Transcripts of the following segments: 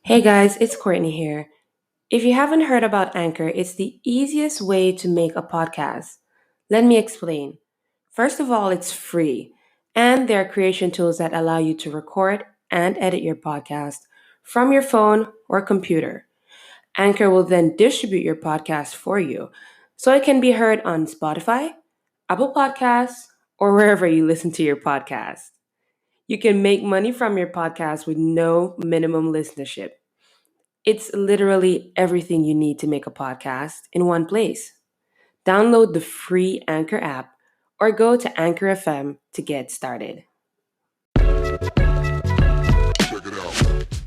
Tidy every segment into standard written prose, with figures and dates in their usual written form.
Hey guys, it's Courtney here. If you haven't heard about Anchor, it's the easiest way to make a podcast. Let me explain. First of all, it's free, and there are creation tools that allow you to record and edit your podcast from your phone or computer. Anchor will then distribute your podcast for you so it can be heard on Spotify, Apple Podcasts, or wherever you listen to your podcast. You can make money from your podcast with no minimum listenership. It's literally everything you need to make a podcast in one place. Download the free Anchor app or go to Anchor FM to get started.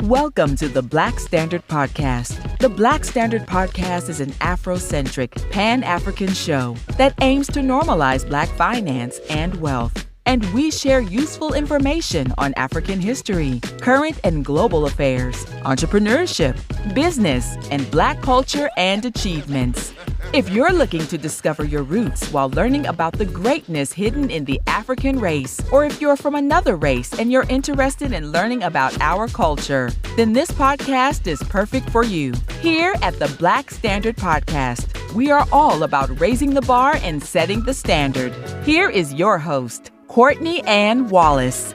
Welcome to the Black Standard Podcast. The Black Standard Podcast is an Afrocentric, Pan-African show that aims to normalize Black finance and wealth. And we share useful information on African history, current and global affairs, entrepreneurship, business, and Black culture and achievements. If you're looking to discover your roots while learning about the greatness hidden in the African race, or if you're from another race and you're interested in learning about our culture, then this podcast is perfect for you. Here at the Black Standard Podcast, we are all about raising the bar and setting the standard. Here is your host, Courtney Ann Wallace.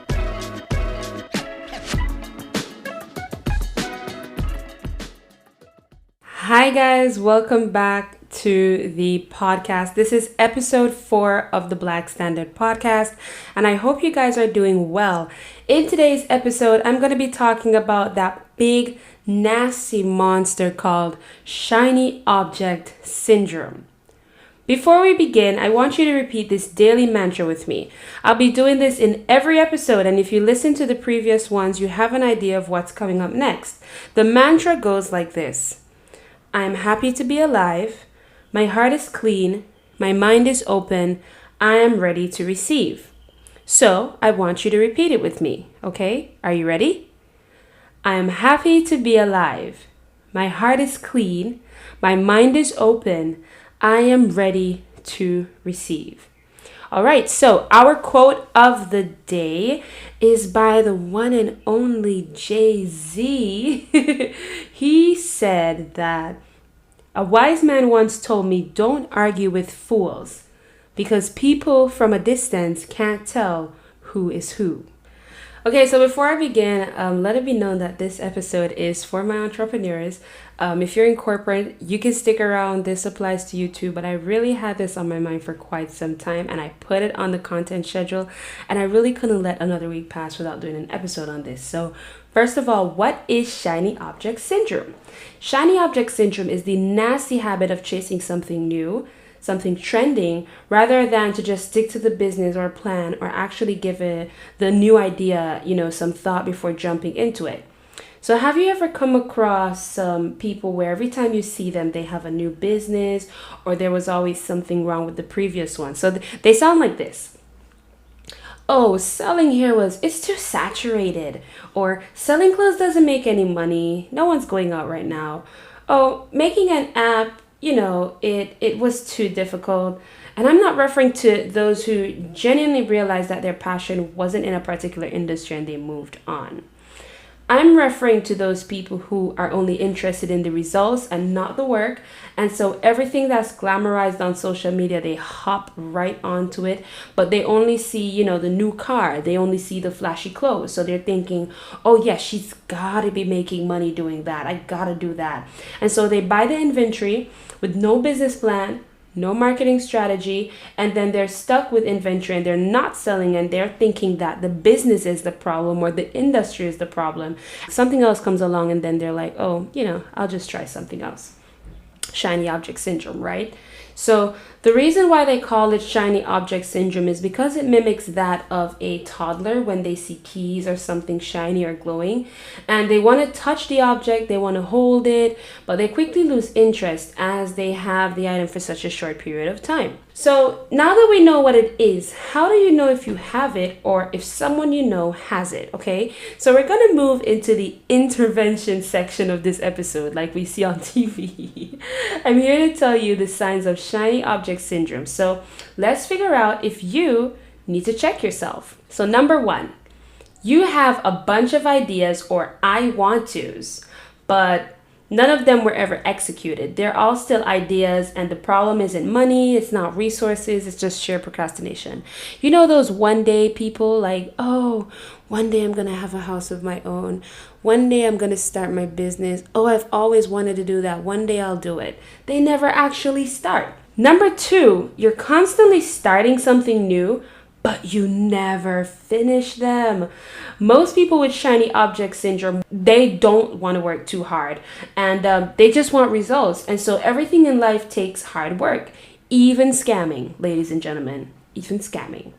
Hi guys, welcome back to the podcast. This is episode 4 of the Black Standard Podcast, and I hope you guys are doing well. In today's episode, I'm going to be talking about that big, nasty monster called shiny object syndrome. Before we begin, I want you to repeat this daily mantra with me. I'll be doing this in every episode, and if you listen to the previous ones, you have an idea of what's coming up next. The mantra goes like this: I am happy to be alive. My heart is clean. My mind is open. I am ready to receive. So I want you to repeat it with me, okay? Are you ready? I am happy to be alive. My heart is clean. My mind is open. I am ready to receive. All right, so our quote of the day is by the one and only Jay-Z. He said that a wise man once told me, don't argue with fools because people from a distance can't tell who is who. Okay, so before I begin, let it be known that this episode is for my entrepreneurs. If you're in corporate, you can stick around. This applies to you too, but I really had this on my mind for quite some time, and I put it on the content schedule, and I really couldn't let another week pass without doing an episode on this. So first of all, what is shiny object syndrome? Shiny object syndrome is the nasty habit of chasing something new, something trending, rather than to just stick to the business or plan or actually give it the new idea, some thought before jumping into it. So have you ever come across some people where every time you see them, they have a new business or there was always something wrong with the previous one? So they sound like this. Oh, selling hair it's too saturated. Or selling clothes doesn't make any money. No one's going out right now. Oh, making an app, it was too difficult. And I'm not referring to those who genuinely realized that their passion wasn't in a particular industry and they moved on. I'm referring to those people who are only interested in the results and not the work. And so everything that's glamorized on social media, they hop right onto it, but they only see, the new car. They only see the flashy clothes. So they're thinking, oh yeah, she's gotta be making money doing that. I gotta do that. And so they buy the inventory with no business plan, no marketing strategy, and then they're stuck with inventory and they're not selling and they're thinking that the business is the problem or the industry is the problem. Something else comes along and then they're like, oh, I'll just try something else. Shiny object syndrome, right? So the reason why they call it shiny object syndrome is because it mimics that of a toddler when they see keys or something shiny or glowing, and they want to touch the object, they want to hold it, but they quickly lose interest as they have the item for such a short period of time. So now that we know what it is, how do you know if you have it or if someone you know has it? Okay, so we're going to move into the intervention section of this episode like we see on TV. I'm here to tell you the signs of shiny object syndrome. So let's figure out if you need to check yourself. So number 1, you have a bunch of ideas or I want tos, but none of them were ever executed. They're all still ideas, and the problem isn't money, it's not resources, it's just sheer procrastination. You know those one day people, like, oh, one day I'm gonna have a house of my own. One day I'm gonna start my business. Oh, I've always wanted to do that. One day I'll do it. They never actually start. Number two, you're constantly starting something new, but you never finish them. Most people with shiny object syndrome, they don't want to work too hard, and they just want results. And so everything in life takes hard work, even scamming, ladies and gentlemen, even scamming.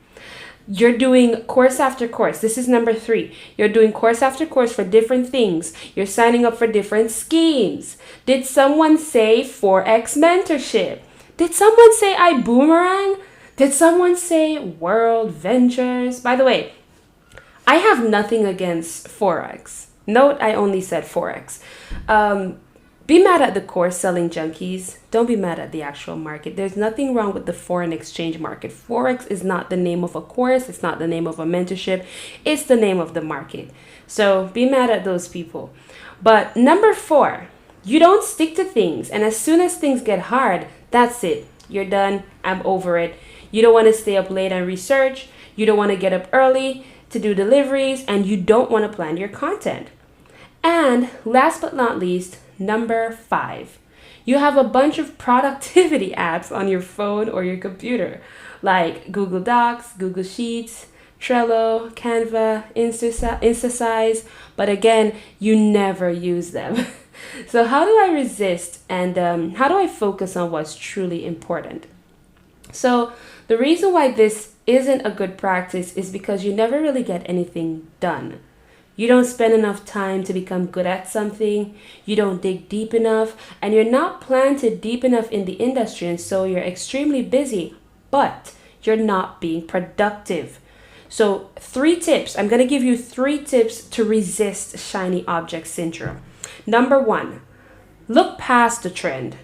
You're doing course after course. This is number three. You're doing course after course for different things. You're signing up for different schemes. Did someone say Forex mentorship? Did someone say iBoomerang? Did someone say World Ventures? By the way, I have nothing against Forex. Note, I only said Forex. Be mad at the course selling junkies. Don't be mad at the actual market. There's nothing wrong with the foreign exchange market. Forex is not the name of a course. It's not the name of a mentorship. It's the name of the market. So be mad at those people. But number four, you don't stick to things. And as soon as things get hard, that's it. You're done. I'm over it. You don't want to stay up late and research. You don't want to get up early to do deliveries. And you don't want to plan your content. And last but not least, number five, you have a bunch of productivity apps on your phone or your computer, like Google Docs, Google Sheets, Trello, Canva, Instasize, but again, you never use them. So how do I resist, and how do I focus on what's truly important? So the reason why this isn't a good practice is because you never really get anything done. You don't spend enough time to become good at something, you don't dig deep enough, and you're not planted deep enough in the industry, and so you're extremely busy, but you're not being productive. So 3 tips, I'm going to give you 3 tips to resist shiny object syndrome. Number 1, look past the trend.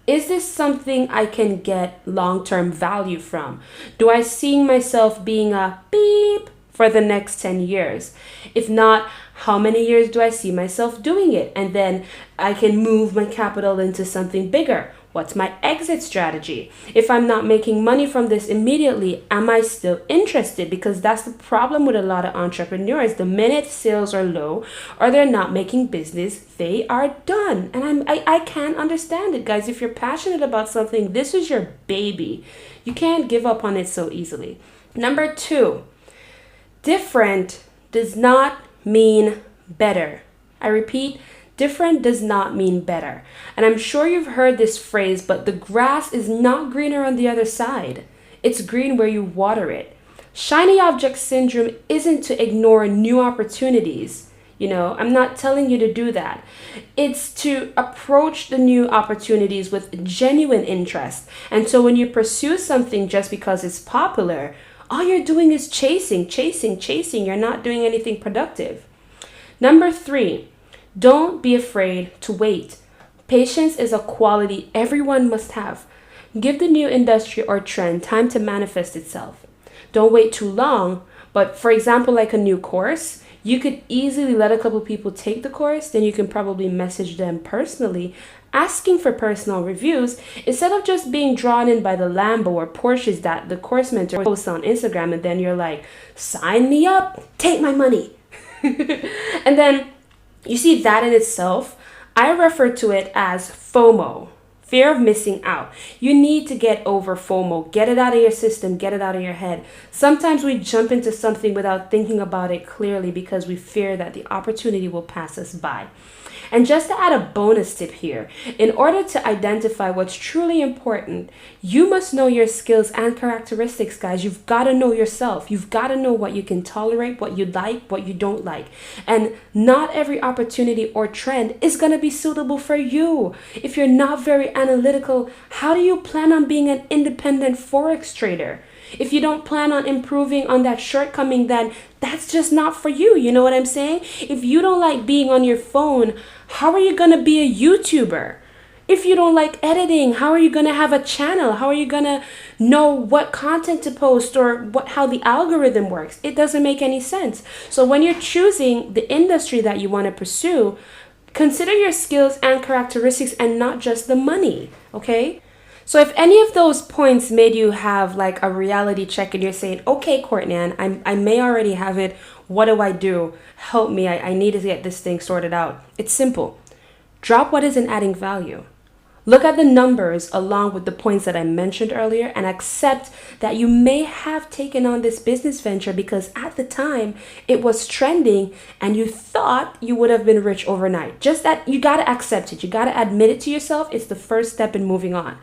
Is this something I can get long-term value from? Do I see myself being a beep for the next 10 years? If not, how many years do I see myself doing it? And then I can move my capital into something bigger. What's my exit strategy? If I'm not making money from this immediately, am I still interested? Because that's the problem with a lot of entrepreneurs. The minute sales are low or they're not making business, they are done. And I can't understand it, guys. If you're passionate about something, this is your baby. You can't give up on it so easily. Number 2, different does not mean better. I repeat, different does not mean better. And I'm sure you've heard this phrase, but the grass is not greener on the other side. It's green where you water it. Shiny object syndrome isn't to ignore new opportunities. I'm not telling you to do that. It's to approach the new opportunities with genuine interest. And so when you pursue something just because it's popular, all you're doing is chasing. You're not doing anything productive. Number 3, don't be afraid to wait. Patience is a quality everyone must have. Give the new industry or trend time to manifest itself. Don't wait too long, but for example, like a new course, you could easily let a couple people take the course, then you can probably message them personally, asking for personal reviews, instead of just being drawn in by the Lambo or Porsches that the course mentor posts on Instagram, and then you're like, sign me up, take my money. And then you see that in itself, I refer to it as FOMO, fear of missing out. You need to get over FOMO. Get it out of your system. Get it out of your head. Sometimes we jump into something without thinking about it clearly because we fear that the opportunity will pass us by. And just to add a bonus tip here, in order to identify what's truly important, you must know your skills and characteristics, guys. You've got to know yourself. You've got to know what you can tolerate, what you like, what you don't like. And not every opportunity or trend is going to be suitable for you. If you're not very analytical, how do you plan on being an independent Forex trader? If you don't plan on improving on that shortcoming, then that's just not for you. You know what I'm saying? If you don't like being on your phone, how are you going to be a YouTuber? If you don't like editing, how are you going to have a channel? How are you going to know what content to post or how the algorithm works? It doesn't make any sense. So when you're choosing the industry that you want to pursue, Consider your skills and characteristics and not just the money, okay? So if any of those points made you have like a reality check and you're saying, okay, Courtney, I may already have it. What do I do? Help me. I need to get this thing sorted out. It's simple. Drop what isn't adding value. Look at the numbers along with the points that I mentioned earlier and accept that you may have taken on this business venture because at the time it was trending and you thought you would have been rich overnight. Just that you got to accept it. You got to admit it to yourself. It's the first step in moving on.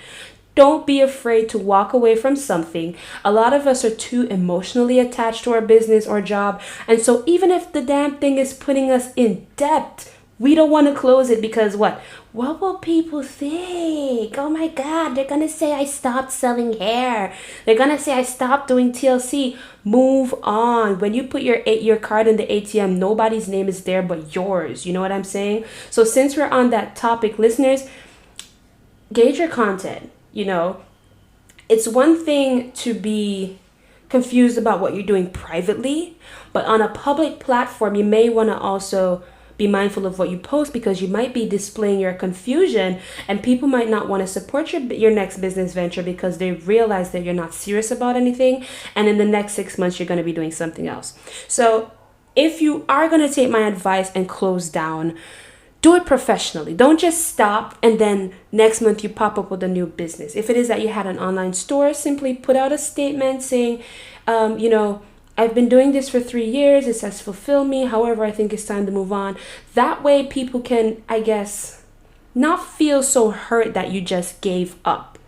Don't be afraid to walk away from something. A lot of us are too emotionally attached to our business or job. And so even if the damn thing is putting us in debt, we don't want to close it because what? What will people think? Oh my God, they're going to say I stopped selling hair. They're going to say I stopped doing TLC. Move on. When you put your card in the ATM, nobody's name is there but yours. You know what I'm saying? So since we're on that topic, listeners, gauge your content. You know, it's one thing to be confused about what you're doing privately, but on a public platform, you may want to also be mindful of what you post because you might be displaying your confusion and people might not want to support your next business venture because they realize that you're not serious about anything. And in the next 6 months, you're going to be doing something else. So if you are going to take my advice and close down, do it professionally. Don't just stop and then next month you pop up with a new business. If it is that you had an online store, simply put out a statement saying, I've been doing this for 3 years. It has fulfilled me. However, I think it's time to move on. That way people can, I guess, not feel so hurt that you just gave up.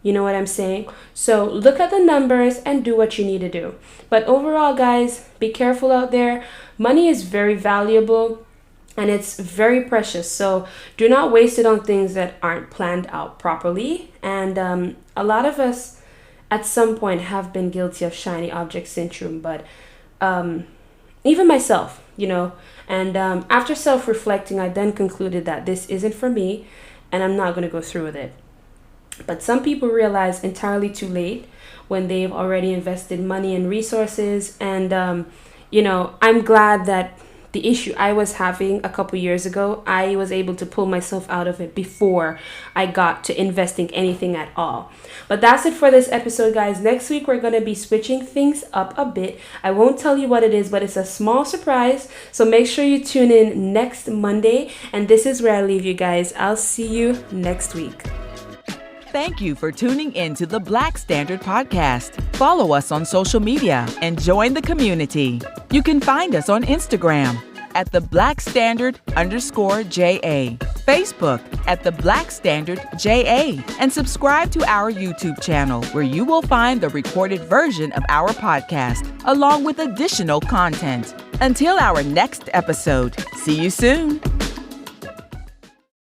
You know what I'm saying? So look at the numbers and do what you need to do. But overall, guys, be careful out there. Money is very valuable. And it's very precious. So do not waste it on things that aren't planned out properly. And a lot of us at some point have been guilty of shiny object syndrome. But even myself, and after self-reflecting, I then concluded that this isn't for me and I'm not going to go through with it. But some people realize entirely too late when they've already invested money and resources. And, I'm glad that the issue I was having a couple years ago, I was able to pull myself out of it before I got to investing anything at all. But that's it for this episode, guys. Next week, we're going to be switching things up a bit. I won't tell you what it is, but it's a small surprise. So make sure you tune in next Monday. And this is where I leave you guys. I'll see you next week. Thank you for tuning in to the Black Standard Podcast. Follow us on social media and join the community. You can find us on Instagram at the Black Standard _JA, Facebook at the Black Standard JA, and subscribe to our YouTube channel where you will find the recorded version of our podcast along with additional content. Until our next episode, see you soon.